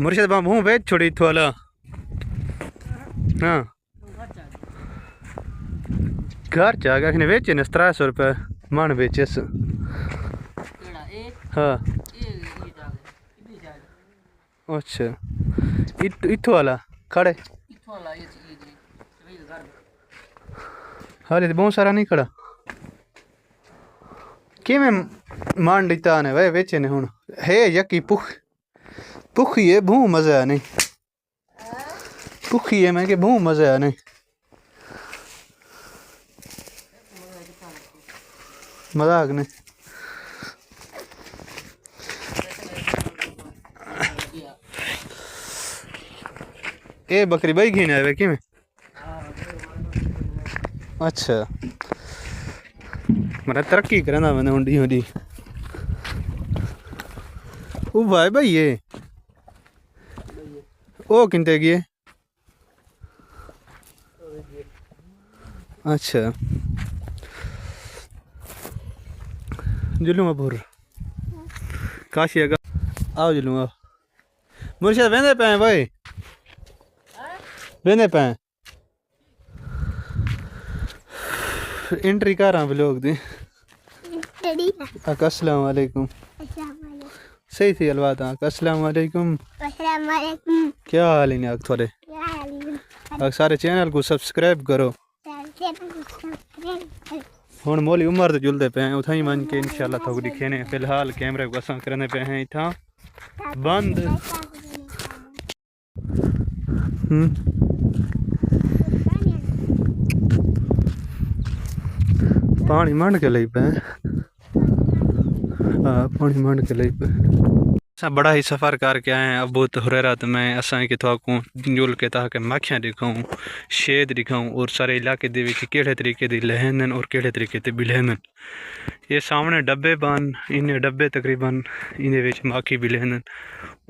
मुर्शिद बाबू हूँ बेच छोड़ी थोड़ा हाँ घर चा गया बेचे न 300 रुपये मन बेचे हाँ अच्छा इत्थों वाला खड़े हाले तो बहुत सारा नहीं खड़ा कि मैं मान लेता ने भाई बेचे ने हूँ है यकी पुखी है भू मजा नहीं पुखी है मैं कि भू मजा नहीं मजाक नहीं ए बकरी भाई घी आए कि में अच्छा मेरा तरक्की करना मैंने हुंडी हुंडी ओ भाई भाई ये ओ किंते गए अच्छा जुलूंगा भूर काशी आगा आओ जुलूंगा मुर्शिद वेंदे पे भाई वेंदे पे एंट्री कर रहा ब्लॉग दी अस्सलाम वालेकुम सही थी अलवा था अस्सलाम वालेकुम क्या हाल है आप थोड़े सारे चैनल को सब्सक्राइब करो हुन मोली उम्र तो जुलते पे हैं उठाई मन के इंशाल्लाह थोक दिखे ने फिलहाल कैमरे को असा करने पे हैं इथा बंद पानी मंड के ले पे हाँ पानी मंड के ले पे असा बड़ा ही सफ़र करके आए हैं अबू हुरैरा तो मैं असा कि थोकूँ जुल के ताकि मक्खियाँ दिखाऊँ शेद दिखाऊँ और सारे इलाके दे विच केड़े तरीके दी लहन और केड़े तरीके ते बिलहन ये सामने डब्बे बन इन्हें डब्बे तकरीबन इन्हें विच मक्खी बिलहन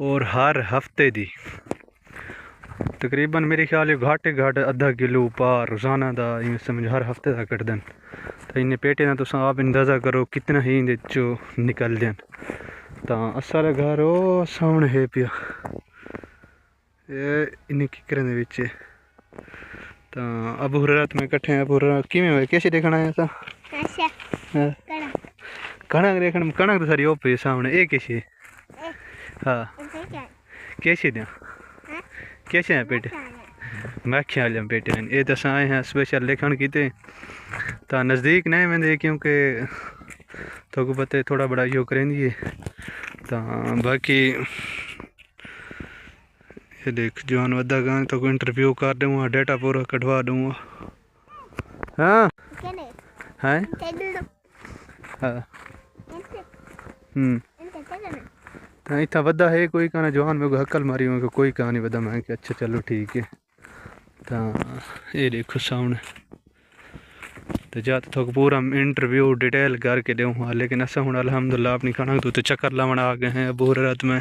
और हर हफ्ते दी तकरीबन मेरे ख्याल घाटे घाट आधा किलो पार रोजाना दा इवें समझ हर हफ्ते का कट देन तो इन्हें पेटे ना तो आप अंदाज़ा करो कितना ही इन्हें चो निकल देन तो असारा घर ओ सामने है पिया ये इन्हें की करने विच तो अबू हुरैरा में इकट्ठे हैं अबू हुरैरा किमें कैसे देखना है ऐसा कणक देखना कणक तो सारी ओ पे सामने ये कैसे हाँ कैसे दिया कैसे हैं पेटे मैं ख्याल हम पेटे हैं ये तो आए हैं स्पेशल लेखन कीते तो नज़दीक नहीं मैंने क्योंकि तो को पता है थोड़ा बड़ा यो करेंगे तो बाकी ये देख जवान वदा गाने तो को इंटरव्यू कर दूँगा डेटा पूरा कटवा दूँगा हाँ हैं हाँ हाँ इतना वदा है कोई कहना जवान में हक्कल मारी हुआ कोई कहानी वदा मैं कि अच्छा चलो ठीक है तो ये देखो सामने तो जा तो पूरा इंटरव्यू डिटेल करके दूँ लेकिन असा हूँ अल्हम्दुलिल्लाह अपनी कणक तो चक्कर लावन आ गए हैं अबू हुरैरा में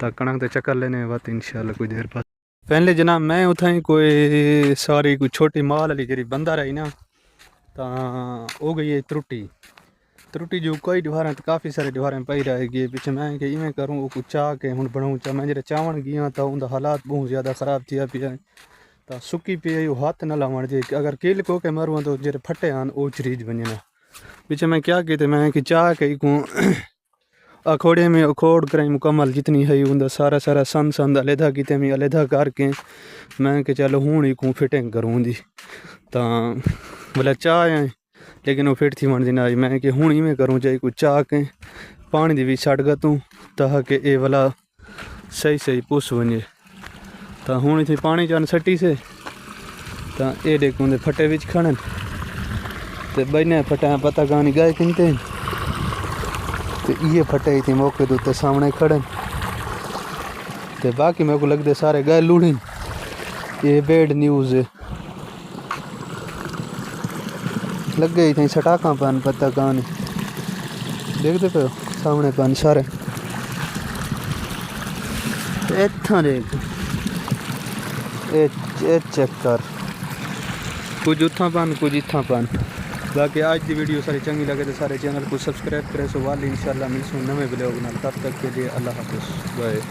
तो कणक तो चक्कर लेने बाद इंशाल्लाह कुछ देर बाद पहले जनाब मैं उथा ही कोई सारी कोई छोटी माल वाली जी बंदा रही ना तो हो गई है त्रुटि जो कई दीवारें तो काफ़ी सारे दीवारें पई रहेगी पिछे मैं कि इवें करूँ वो कुछ चाह के हूँ बनाऊँ चाह मैं जो चावन गया तो उनका हालात बहुत ज़्यादा ख़राब थिया पिया तो सुकी पे हाथ न लावण जे अगर कील को के मारूँ तो जे फटे आन वो चीज बनना पीछे मैं क्या कहते मैं कि चाह के को अखोड़े में अखोड़ करें मुकम्मल जितनी है उनका सारा सारा संद अलहदा किते में अलहदा करके मैं कि चलो हूँ ही को फिटिंग करूँ दी तो बोले चाह है लेकिन वो फिट थी मन दिन आई मैं कि हूँ ही में करूँ चाहे कुछ चाह के पानी दी भी छड़ गूँ ताकि ये वाला सही पुस बने तो हूँ इतनी पानी चान सट्टी से तो ये देखूँ दे फटे बिच खड़न तो बने फटा पता कहानी गए किनते तो ये फटे थी मौके तो उत्ते सामने खड़न तो बाकी मेरे को लगते सारे गए लूढ़ी ये बैड न्यूज़ लग गई थी सटाखा पान पता कहानी देखते पे सामने पान सारे इतना देख चेक कर कुछ उथा पान कुछ इथा पान बाकी आज की वीडियो सारी चंगी लगे तो सारे चैनल को सब्सक्राइब करें सो वाली इंशाल्लाह मिलसूँ नवे ब्लॉग नाल तब तक के लिए अल्लाह हाफिज़ बाय।